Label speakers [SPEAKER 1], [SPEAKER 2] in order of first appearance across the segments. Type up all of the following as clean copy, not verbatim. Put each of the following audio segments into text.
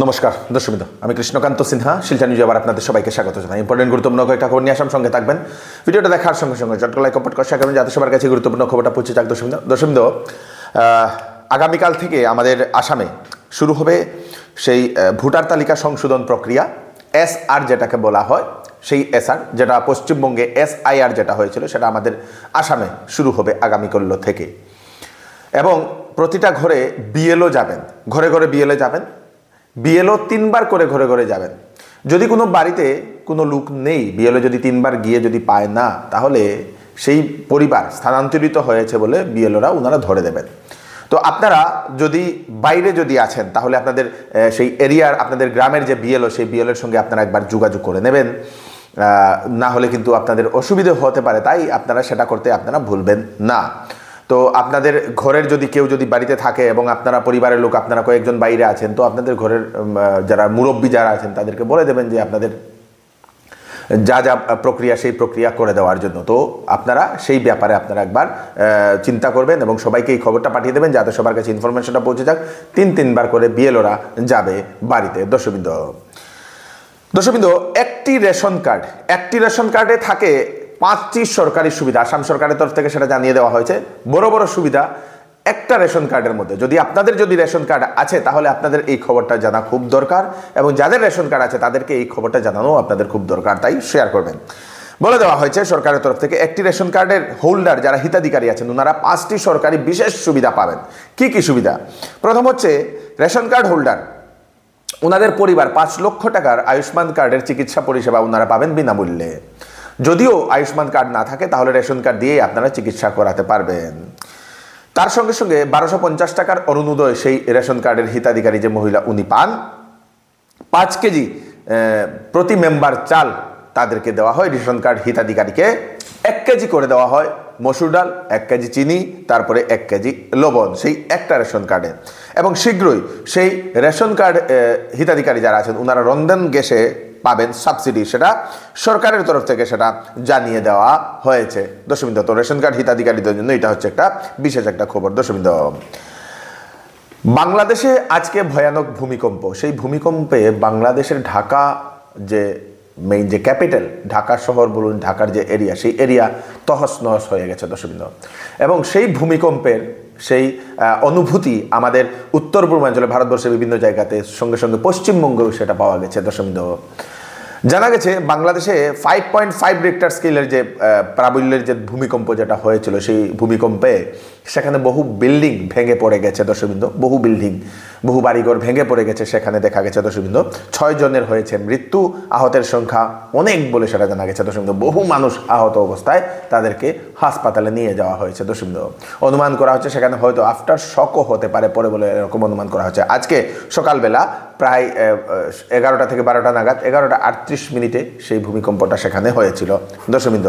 [SPEAKER 1] নমস্কার দর্শকবৃন্দ, আমি কৃষ্ণকান্ত সিনহা শিলচর নিউজে আবার আপনাদের সবাইকে স্বাগত জানাই। ইম্পর্টেন্ট গুরুত্বপূর্ণ কয়েকটা খবর নিয়ে আসাম, সঙ্গে থাকবেন। ভিডিওটা দেখার সঙ্গে সঙ্গে চট্ট লাইক কমেন্ট করে শেয়ার করবেন যাতে সবার কাছে গুরুত্বপূর্ণ খবরটা পৌঁছে যাক। দর্শকবৃন্দ, আগামীকাল থেকে আমাদের আসামে শুরু হবে সেই ভোটার তালিকা সংশোধন প্রক্রিয়া, SR যেটাকে বলা হয়, সেই SR যেটা পশ্চিমবঙ্গে SIR যেটা হয়েছিল সেটা আমাদের আসামে শুরু হবে আগামীকাল থেকে। এবং প্রতিটা ঘরে BLO যাবেন, ঘরে ঘরে BLO যাবেন। BLO 3 বার করে ঘরে ঘরে যাবেন। যদি কোনো বাড়িতে কোনো লোক নেই, BLO যদি 3 বার গিয়ে যদি পায় না, তাহলে সেই পরিবার স্থানান্তরিত হয়েছে বলে BLOরা ওনারা ধরে দেবেন। তো আপনারা যদি বাইরে যদি আছেন, তাহলে আপনাদের সেই এরিয়ার, আপনাদের গ্রামের যে BLO, সেই BLOর সঙ্গে আপনারা একবার যোগাযোগ করে নেবেন। না হলে কিন্তু আপনাদের অসুবিধে হতে পারে, তাই আপনারা সেটা করতে আপনারা ভুলবেন না। তো আপনাদের ঘরের যদি কেউ যদি বাড়িতে থাকে এবং আপনারা পরিবারের লোক, আপনারা কয়েকজন বাইরে আছেন, তো আপনাদের ঘরের যারা মুরব্বী যারা আছেন তাদেরকে বলে দেবেন যে আপনাদের যা যা প্রক্রিয়া, সেই প্রক্রিয়া করে দেওয়ার জন্য। তো আপনারা সেই ব্যাপারে আপনারা একবার চিন্তা করবেন এবং সবাইকে এই খবরটা পাঠিয়ে দেবেন যাতে সবার কাছে ইনফরমেশনটা পৌঁছে যাক। 3 বার করে BLOরা যাবে বাড়িতে। দর্শকবৃন্দ, একটি রেশন কার্ডে থাকে 5টি সরকারি সুবিধা। আসাম সরকারের তরফ থেকে সেটা জানিয়ে দেওয়া হয়েছে। বড় বড় সুবিধা একটা রেশন কার্ডের মধ্যে। যদি আপনাদের যদি রেশন কার্ড আছে, তাহলে আপনাদের এই খবরটা জানা খুব দরকার, এবং যাদের রেশন কার্ড আছে তাদেরকে এই খবরটা জানানো আপনাদের খুব দরকার, তাই শেয়ার করবেন। বলে দেওয়া হয়েছে সরকারের তরফ থেকে একটি রেশন কার্ডের হোল্ডার যারা হিতাধিকারী আছেন, ওনারা 5টি সরকারি বিশেষ সুবিধা পাবেন। কি কি সুবিধা? প্রথম হচ্ছে, রেশন কার্ড হোল্ডার ওনাদের পরিবার 5 লক্ষ টাকার আয়ুষ্মান কার্ডের চিকিৎসা পরিষেবা ওনারা পাবেন বিনামূল্যে। যদিও আয়ুষ্মান কার্ড না থাকে, তাহলে রেশন কার্ড দিয়ে আপনারা চিকিৎসা করাতে পারবেন। তার সঙ্গে সঙ্গে 1250 টাকার অরুণোদয় সেই রেশন কার্ডের হিতাধিকারী যে মহিলা উনি পান। 5 কেজি প্রতি মেম্বার চাল তাদেরকে দেওয়া হয়। রেশন কার্ড হিতাধিকারীকে 1 কেজি করে দেওয়া হয় মসুর ডাল, 1 কেজি চিনি, তারপরে 1 কেজি লবণ, সেই একটা রেশন কার্ডে। এবং শীঘ্রই সেই রেশন কার্ড হিতাধিকারী যারা আছেন ওনারা রন্ধন গ্যাসে পাবেন সাবসিডি, সেটা সরকারের তরফ থেকে সেটা জানিয়ে দেওয়া হয়েছে। দর্শকবৃন্দ, তো রেশন কার্ড হিতাধিকারীদের জন্য এটা হচ্ছে একটা বিশেষ একটা খবর। দর্শকবৃন্দ, বাংলাদেশে আজকে ভয়ানক ভূমিকম্প। সেই ভূমিকম্পে বাংলাদেশের ঢাকা যে মেইন যে ক্যাপিটাল, ঢাকা শহর বলুন, ঢাকার যে এরিয়া, সেই এরিয়া তহস নহস হয়ে গেছে দর্শকবৃন্দ। এবং সেই ভূমিকম্পের সেই অনুভূতি আমাদের উত্তর পূর্বাঞ্চলে, ভারতবর্ষের বিভিন্ন জায়গাতে, সঙ্গে সঙ্গে পশ্চিমবঙ্গেও সেটা পাওয়া গেছে। দর্শকবৃন্দ, জানা গেছে বাংলাদেশে 5.5 রিক্টার স্কেলের যে প্রাবল্যের যে ভূমিকম্প যেটা হয়েছিল, সেই ভূমিকম্পে সেখানে বহু বিল্ডিং ভেঙে পড়ে গেছে। দর্শকবৃন্দ, বহু বিল্ডিং, বহু বাড়িঘর ভেঙে পড়ে গেছে সেখানে দেখা গেছে। দর্শকবৃন্দ, 6 জনের হয়েছে মৃত্যু, আহতের সংখ্যা অনেক বলে সেটা জানা গেছে। দর্শকবৃন্দ, বহু মানুষ আহত অবস্থায় তাদেরকে হাসপাতালে নিয়ে যাওয়া হয়েছে। দর্শকবৃন্দ, অনুমান করা হচ্ছে সেখানে হয়তো আফটার শকও হতে পারে পরে বলে এরকম অনুমান করা হচ্ছে। আজকে সকালবেলা প্রায় 11টা থেকে 12টা নাগাদ, 11টা 38 মিনিটে সেই ভূমিকম্পটা সেখানে হয়েছিল। দর্শকবৃন্দ,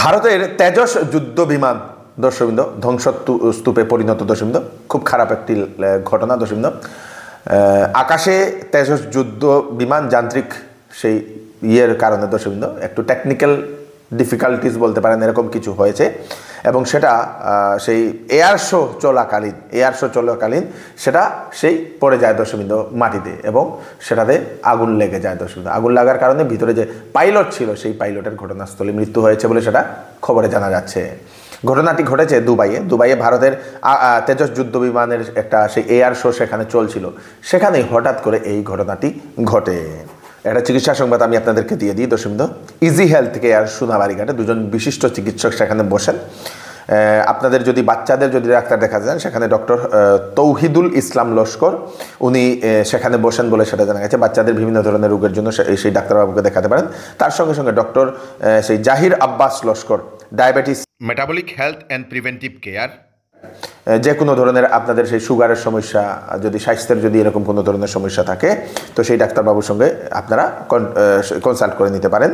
[SPEAKER 1] ভারতের তেজস যুদ্ধ বিমান দর্শকবৃন্দ ধ্বংসস্তূপে পরিণত। দর্শকবৃন্দ, খুব খারাপ একটি ঘটনা। দর্শকবৃন্দ, আকাশে তেজস যুদ্ধ বিমান যান্ত্রিক সেই ইয়ের কারণে দর্শকবৃন্দ একটু টেকনিক্যাল ডিফিকাল্টিস বলতে পারেন, এরকম কিছু হয়েছে। এবং সেটা সেই এয়ার শো চলাকালীন সেটা সেই পড়ে যায় দর্শকবৃন্দ মাটিতে, এবং সেটাতে আগুন লেগে যায়। দর্শকবৃন্দ, আগুন লাগার কারণে ভিতরে যে পাইলট ছিল, সেই পাইলটের ঘটনাস্থলে মৃত্যু হয়েছে বলে সেটা খবরে জানা যাচ্ছে। ঘটনাটি ঘটেছে দুবাইয়ে ভারতের তেজস যুদ্ধ বিমানের একটা সেই এয়ার শো সেখানে চলছিল, সেখানেই হঠাৎ করে এই ঘটনাটি ঘটে। একটা চিকিৎসা সংবাদ আমি আপনাদেরকে দিয়ে দিই। দর্শকবৃন্দ, ইজি হেলথ কেয়ার সোনাবাড়িঘাটে 2জন বিশিষ্ট চিকিৎসক সেখানে বসেন। আপনাদের যদি বাচ্চাদের যদি ডাক্তার দেখা যান, সেখানে ডক্টর তৌহিদুল ইসলাম লস্কর উনি সেখানে বসেন বলে সেটা জানা গেছে। বাচ্চাদের বিভিন্ন ধরনের রোগের জন্য সেই ডাক্তারবাবুকে দেখাতে পারেন। তার সঙ্গে সঙ্গে ডক্টর সেই Zahir Abbas Laskar, diabetes, metabolic health and preventive care, যে কোনো ধরনের আপনাদের সেই সুগারের সমস্যা, যদি স্বাস্থ্যের যদি এরকম কোনো ধরনের সমস্যা থাকে, তো সেই ডাক্তারবাবুর সঙ্গে আপনারা কনসাল্ট করে নিতে পারেন।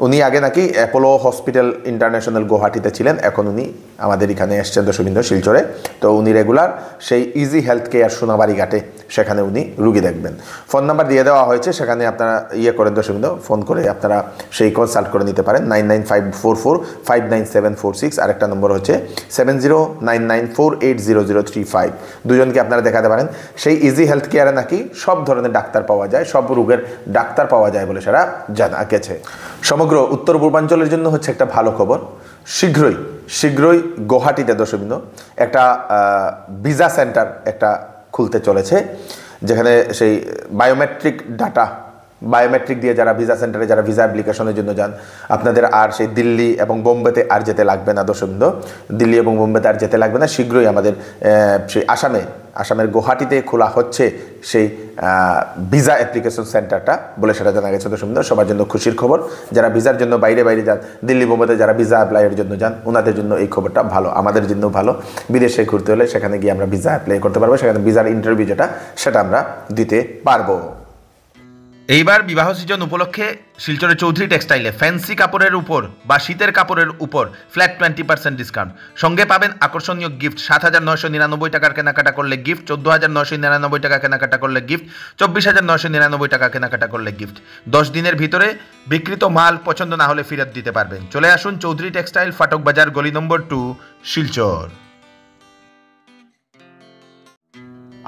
[SPEAKER 1] উনি আগে নাকি অ্যাপোলো হসপিটাল ইন্টারন্যাশনাল গুয়াহাটিতে ছিলেন, এখন উনি আমাদের এখানে এসছেন দর্শকবৃন্দ শিলচরে। তো উনি রেগুলার সেই ইজি হেলথ কেয়ার সোনাবাড়ি ঘাটে সেখানে উনি রুগী দেখবেন। ফোন নাম্বার দিয়ে দেওয়া হয়েছে, সেখানে আপনারা করেন দর্শকবৃন্দ, ফোন করে আপনারা সেই কনসাল্ট করে নিতে পারেন 9954459746। আরেকটা নম্বর হচ্ছে 7099480035। দুজনকে আপনারা দেখাতে পারেন। সেই ইজি হেলথ কেয়ারে নাকি সব ধরনের ডাক্তার পাওয়া যায়, সব রোগের ডাক্তার পাওয়া যায় বলে সেটা জানা গেছে। সমগ্র উত্তর পূর্বাঞ্চলের জন্য হচ্ছে একটা ভালো খবর, শীঘ্রই গুয়াহাটিতে দর্শকবৃন্দ একটা ভিসা সেন্টার একটা খুলতে চলেছে, যেখানে সেই বায়োমেট্রিক দিয়ে যারা ভিসা সেন্টারে যারা ভিসা অ্যাপ্লিকেশনের জন্য যান, আপনাদের আর সেই দিল্লি এবং বোম্বেতে আর যেতে লাগবে না দর্শকবৃন্দ, দিল্লি এবং বোম্বেতে আর যেতে লাগবে না। শীঘ্রই আমাদের সেই আসামের গুয়াহাটিতে খোলা হচ্ছে সেই ভিসা অ্যাপ্লিকেশন সেন্টারটা বলে সেটা জানা গেছে দর্শকবৃন্দ। সবার জন্য খুশির খবর, যারা ভিসার জন্য বাইরে যান, দিল্লি বোম্বেতে যারা ভিসা অ্যাপ্লাইয়ের জন্য যান, ওনাদের জন্য এই খবরটা ভালো, আমাদের জন্য ভালো। বিদেশে ঘুরতে হলে সেখানে গিয়ে আমরা ভিসা অ্যাপ্লাই করতে পারবো, সেখানে ভিসার ইন্টারভিউ সেটা আমরা দিতে পারবো।
[SPEAKER 2] এইবার বিবাহ সিজন উপলক্ষে শিলচরের চৌধুরী টেক্সটাইলে ফ্যান্সি কাপড়ের উপর বা শীতের কাপড়ের উপর ফ্ল্যাট 20% ডিসকাউন্ট, সঙ্গে পাবেন আকর্ষণীয় গিফট। 7,999 টাকার কেনাকাটা করলে গিফট, 14,999 টাকা কেনাকাটা করলে গিফট, 24,999 টাকা কেনাকাটা করলে গিফট। 10 দিনের ভিতরে বিক্রিত মাল পছন্দ না হলে ফেরত দিতে পারবেন। চলে আসুন চৌধুরী টেক্সটাইল, ফাটক বাজার, গলি নম্বর 2, শিলচর।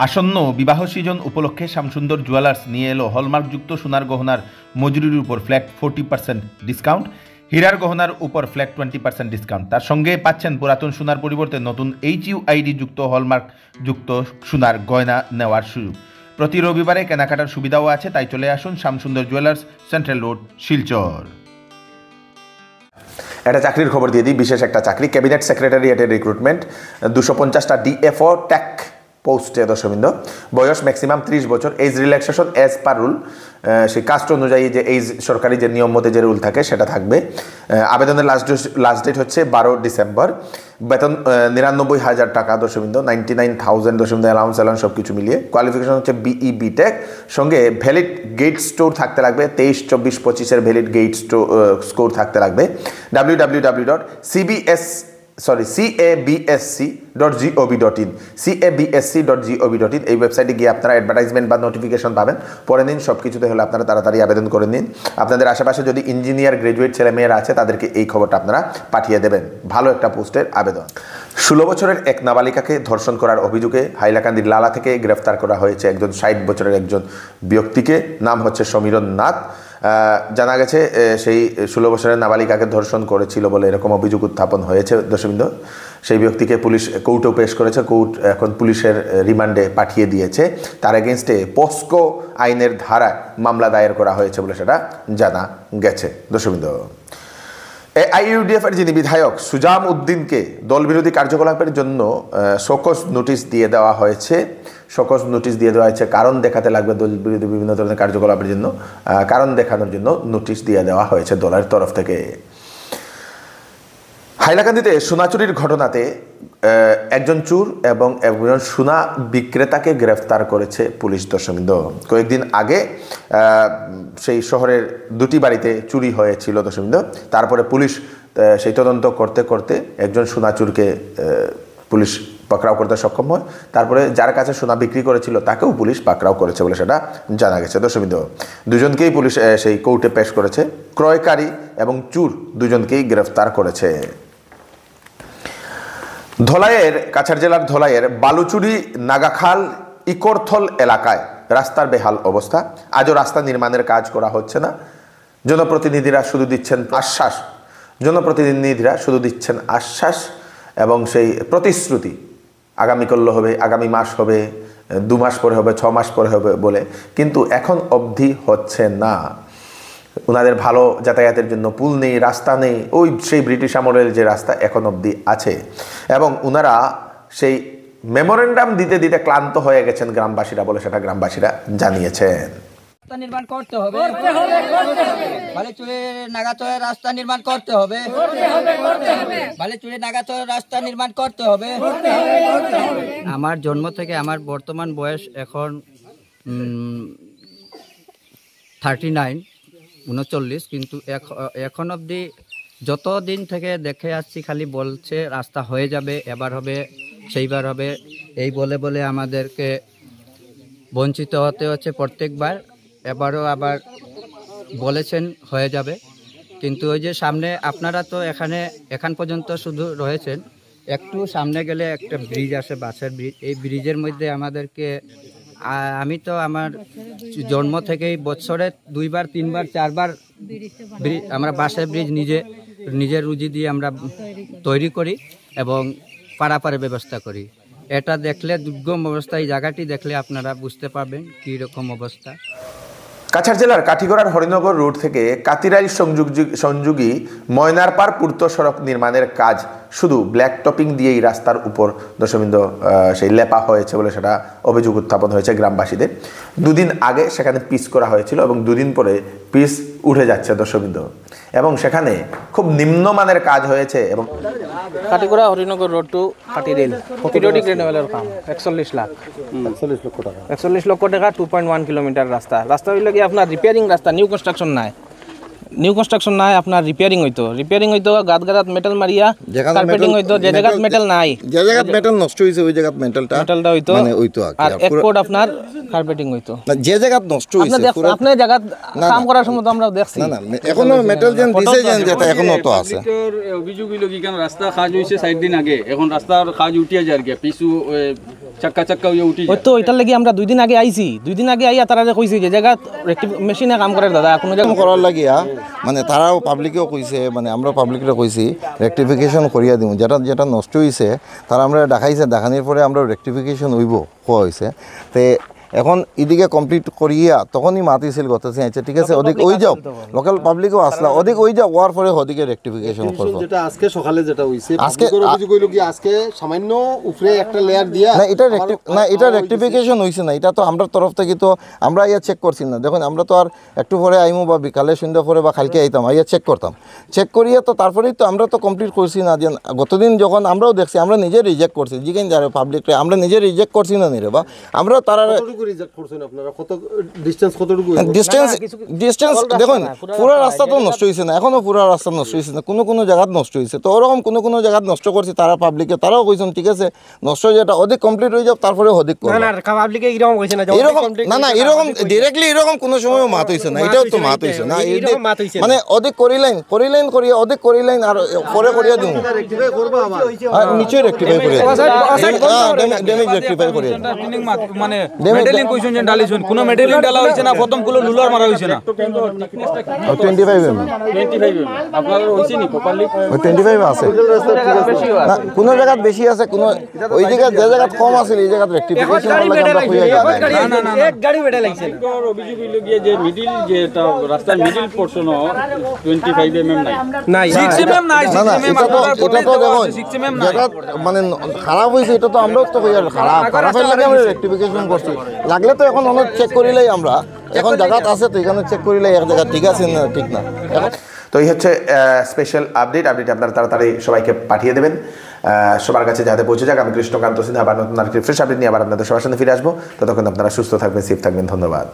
[SPEAKER 2] আসন্ন বিবাহ সিজন উপলক্ষে শ্যামসুন্দর জুয়েলার্স নিয়ে এলো হলমার্কযুক্ত সোনার গহনার মজুরির উপর ফ্ল্যাট 40% ডিসকাউন্ট, হীরার গহনার উপর ফ্ল্যাট 20% ডিসকাউন্ট। তার সঙ্গে পাচ্ছেন পুরাতন সোনার পরিবর্তে নতুন HUID যুক্ত হলমার্কযুক্ত সোনার গয়না নেওয়ার সুযোগ। প্রতি রবিবারে কেনাকাটার সুবিধাও আছে, তাই চলে আসুন Shyamsundar jewellers, central road, Silchar.
[SPEAKER 1] একটা চাকরির খবর দিয়ে দিই, বিশেষ একটা চাকরি, ক্যাবিনেট সেক্রেটারিয়েটের রিক্রুটমেন্ট, 250টা DFO ট্যাক পোস্টে দর্শকবৃন্দ। বয়স ম্যাক্সিমাম 30 বছর। Age relaxation as per rule, সেই কাস্ট অনুযায়ী যে এই সরকারি যে নিয়ম মতে যে রুল থাকে সেটা থাকবে। আবেদনের লাস্ট ডেট হচ্ছে 12 ডিসেম্বর। বেতন 99,000 টাকা দর্শকবৃন্দ, 99,000 দর্শকবৃন্দ, অ্যালাউন্স সব কিছু মিলিয়ে। কোয়ালিফিকেশন হচ্ছে BE BTech, সঙ্গে ভ্যালিড গেট স্টোর থাকতে লাগবে, 23, 24, 25 ভ্যালিড গেট স্কোর থাকতে লাগবে। www.cabsc.gov.in cabsc.gov.in এই ওয়েবসাইটে গিয়ে আপনারা অ্যাডভার্টাইজমেন্ট বা নোটিফিকেশন পাবেন, পড়ে নিন। সব কিছুতে হলে আপনারা তাড়াতাড়ি আবেদন করে নিন। আপনাদের আশেপাশে যদি ইঞ্জিনিয়ার গ্রাজুয়েট ছেলেমেয়েরা আছে তাদেরকে এই খবরটা আপনারা পাঠিয়ে দেবেন। ভালো একটা পোস্টের আবেদন। 16 বছরের এক নাবালিকাকে ধর্ষণ করার অভিযোগে হাইলাকান্দির লালা থেকে গ্রেফতার করা হয়েছে একজন 60 বছরের একজন ব্যক্তিকে। নাম হচ্ছে সমীরণ নাথ। জানা গেছে সেই 16 বছরের নাবালিকাকে ধর্ষণ করেছিল বলে এরকম অভিযোগ উত্থাপন হয়েছে দর্শকবৃন্দ। সেই ব্যক্তিকে পুলিশ কোর্টেও পেশ করেছে, কোর্ট এখন পুলিশের রিমান্ডে পাঠিয়ে দিয়েছে। তার এগেনস্টে পোস্কো আইনের ধারায় মামলা দায়ের করা হয়েছে বলে সেটা জানা গেছে দর্শকবৃন্দ। AIUDF এর যিনি বিধায়ক সুজাম উদ্দিনকে দলবিরোধী কার্যকলাপের জন্য শোকজ নোটিশ দিয়ে দেওয়া হয়েছে। কারণ দেখাতে লাগবে, দলবিরোধী বিভিন্ন ধরনের কার্যকলাপের জন্য কারণ দেখানোর জন্য নোটিশ দিয়ে দেওয়া হয়েছে দলের তরফ থেকে। হাইলাকান্দিতে সোনা চুরির ঘটনাতে একজন চোর এবং একজন সোনা বিক্রেতাকে গ্রেফতার করেছে পুলিশ দর্শকবৃন্দ। কয়েকদিন আগে সেই শহরের 2টি বাড়িতে চুরি হয়েছিল দর্শকবৃন্দ। তারপরে পুলিশ সেই তদন্ত করতে করতে একজন সোনা চোরকে পুলিশ পাকড়াও করতে সক্ষম হয়। তারপরে যার কাছে সোনা বিক্রি করেছিল তাকেও পুলিশ পাকড়াও করেছে বলে সেটা জানা গেছে দর্শকবৃন্দ। দুজনকেই পুলিশ সেই কোর্টে পেশ করেছে। ক্রয়কারী এবং চোর দুজনকেই গ্রেফতার করেছে। কাছাড় জেলার ধলাইয়ের বালুচুরি নাগাখাল ইকরথল এলাকায় রাস্তার বেহাল অবস্থা। আজও রাস্তা নির্মাণের কাজ করা হচ্ছে না। জনপ্রতিনিধিরা শুধু দিচ্ছেন আশ্বাস এবং সেই প্রতিশ্রুতি, আগামী করলে হবে, আগামী মাস হবে, 2 মাস পরে হবে, 6 মাস পরে হবে বলে, কিন্তু এখন অবধি হচ্ছে না। ওনাদের ভালো যাতায়াতের জন্য পুল নেই, রাস্তা নেই, সেই ব্রিটিশ আমলের যে রাস্তা এখন অবধি আছে। এবং ওনারা সেই মেমোরেন্ডাম দিতে দিতে ক্লান্ত হয়ে গেছেন গ্রামবাসীরা বলে সেটা গ্রামবাসীরা জানিয়েছেন।
[SPEAKER 3] নির্মাণ করতে হবে, বালিচুরি নাগাতয়ে রাস্তা নির্মাণ করতে হবে, বালিচুরি নাগাতয়ে রাস্তা নির্মাণ করতে হবে। আমার জন্ম থেকে আমার বর্তমান বয়স এখন 39 কিন্তু এখন অবধি যতদিন থেকে দেখে আসছি খালি বলছে রাস্তা হয়ে যাবে, এবার হবে, সেইবার হবে, এই বলে বলে আমাদেরকে বঞ্চিত হতে হচ্ছে প্রত্যেকবার। এবারও আবার বলেছেন হয়ে যাবে, কিন্তু ওই যে সামনে আপনারা তো এখান পর্যন্ত শুধু রয়েছেন, একটু সামনে গেলে একটা ব্রিজ আছে, বাসের ব্রিজ। এই ব্রিজের মধ্যে আমাদেরকে আমি তো আমার জন্ম থেকেই বছরে 2 বার 3 বার 4 বার আমরা বাসের ব্রিজ নিজের রুজি দিয়ে আমরা তৈরি করি এবং পারাপারের ব্যবস্থা করি। এটা দেখলে দুর্গম অবস্থা, এই জায়গাটি দেখলে আপনারা বুঝতে পারবেন কী রকম অবস্থা।
[SPEAKER 1] কাছাড় জেলার কাঠিগড়ার হরিনগর রোড থেকে কাতিরাইল সংযোগী ময়নারপাড় পূর্ত সড়ক নির্মাণের কাজ শুধু ব্ল্যাক টপিং দিয়েই রাস্তার উপর দর্শকবৃন্দ সেই লেপা হয়েছে বলে সেটা অভিযোগ উত্থাপন হয়েছে গ্রামবাসীদের। 2 দিন আগে সেখানে পিচ করা হয়েছিল এবং 2 দিন পরে পিচ উঠে যাচ্ছে দর্শকবৃন্দ, এবং সেখানে খুব নিম্নমানের কাজ হয়েছে। এবং
[SPEAKER 4] Katigorah Harinagar road to Katirail periodic রেনুয়ালের কাম 41 লাখ 41 লক্ষ টাকা 2.1 কিলোমিটার রাস্তা হইল কি আপনার রিপেয়ারিং রাস্তা, নিউ কনস্ট্রাকশন নাই আপনার রিপেয়ারিং হইতো গাত মেটাল মারিয়া কার্পেটিং হইতো, যে জায়গা মেটাল নাই,
[SPEAKER 5] যে জায়গা মেটাল নষ্ট হইছে ওই জায়গা মেটালটা
[SPEAKER 4] হইতো
[SPEAKER 5] মানে হইতো
[SPEAKER 4] আর এক কোড আপনার কার্পেটিং হইতো।
[SPEAKER 5] যে জায়গা নষ্ট হইছে পুরো
[SPEAKER 4] আপনি জায়গা কাম করার সময় তো আমরা দেখছি
[SPEAKER 5] না এখনো মেটাল যেন দিছে যেটা এখনো তো আছে।
[SPEAKER 6] অভিযোগ হইল কি, কারণ রাস্তা কাজ হইছে 4 দিন আগে, এখন রাস্তার কাজ উঠিয়া যায় আর কি, পিছু চাক্কা হইয়া উঠি
[SPEAKER 4] হয়তো ওইটার লাগি আমরা 2 দিন আগে আইছি, 2 দিন আগে আইয়া তারা কইছি যে জায়গা মেশিনে কাম করে দাদা কোনো জায়গা
[SPEAKER 5] করার লাগিয়া মানে তারাও পাবলিকেও কইছে, মানে আমরা পাবলিকরা কইছি রেকটিফিকেশন করিয়া দিমু, যেটা নষ্ট হইছে তারা আমরা দেখাইছে, দেখানোর পরে আমরা রেকটিফিকেশন হইব হওয়া হয়েছে। তো এখন এদিকে কমপ্লিট করিয়া তখনই মাতিছিল গতছে, আচ্ছা ঠিক আছে ওদিকে ওই যাও, লোকাল পাবলিকও আসলা ওদিকে ওই যাও, ওয়ার পরে ওদিকে রেকটিফিকেশন করবো।
[SPEAKER 7] যেটা আজকে সকালে যেটা হইছে আজকে অভিযোগ হইল কি আজকে সামান্য উপরে একটা লেয়ার দিয়া
[SPEAKER 5] না এটা রেকটিফিকেশন হইছে না, এটা তো আমরা তরফ থেকে তো আমরা ইয়া চেক করছি না। দেখুন আমরা তো আর একটু পরে আইমু বা বিকালে সন্ধ্যা পরে বা কালকে আইতাম, আইয়া চেক করতাম, চেক করিয়া তো তারপরেই তো আমরা তো কমপ্লিট করছি না। যে গতদিন যখন আমরাও দেখছি আমরা নিজে রিজেক্ট করছি, জিজ্ঞেস যারা পাবলিকরে আমরা নিজে রিজেক্ট করছি না নি রে বা আমরা তারা ডিস্টেন্স দেখুন পুরো রাস্তা তো নষ্ট হয়েছে না, এখনো পুরো রাস্তা নষ্ট হয়েছে না, কোনো জায়গাত নষ্ট হয়েছে। তো ওরকম কোনো জায়গাত নষ্ট করছি তারা পাবলিকে, তারাও কইছেন ঠিক আছে নষ্ট যেটা অধিক কমপ্লিট হয়ে যাবে তারপরে অধিক এরকম এরকম ডিরেক্টলি এরকম কোনো সময় মাত হয়েছে না, এটাও তো মাত হয়েছে না, মানে অধিক করিলাইন করিয়া অধিক করিলাইন আর পরে করিয়া দিব নিচে রেক্টিফাই করে ড্যামেজ রেক্টিফাই করে
[SPEAKER 6] মানে মেডেলিং কইছেন যে ডালিছেন, কোনো মেডেলিং ডালা হইছে না, প্রথম গুলো লুলার মারা হইছে না।
[SPEAKER 5] 25 mm
[SPEAKER 6] আপনারা হইছে নি প্রপারলি
[SPEAKER 5] 25 আছে না, কোন জায়গাত বেশি আছে, কোন ওই জায়গা যে জায়গাা কম আছে এই জায়গা রেক্টিফিকেশন করলে আমরা কইয়া যাবে
[SPEAKER 6] না এক গাড়ি মেডেল লাগছে। অভিযোগ হইল গিয়ে যে মিডল যে রাস্তার মিডল পোরশন 25 mm নাই 6 mm নাই, 6 mm
[SPEAKER 5] এটা তো দেখো
[SPEAKER 6] 6 mm
[SPEAKER 5] যেটা মানে খারাপ হইছে এটা তো আমরাও তো কইয়া খারাপ লাগে আমরা রেক্টিফিকেশন করছি, লাগলে তো এখন অনেক চেক করিলেই আমরা এখন জায়গাত আছে তো এখানে চেক করিলেই এক জায়গা ঠিক আছে না ঠিক না।
[SPEAKER 1] তো এই হচ্ছে স্পেশাল আপডেট আপনারা তাড়াতাড়ি সবাইকে পাঠিয়ে দেবেন সবার কাছে যাতে পৌঁছে যাক। আমি কৃষ্ণকান্ত সিনহা আবার নতুন আর ফ্রেশ আপডেট নিয়ে আবার আপনাদের সবার সামনে ফিরে আসবো। ততক্ষণ আপনারা সুস্থ থাকবেন, সেফ থাকবেন, ধন্যবাদ।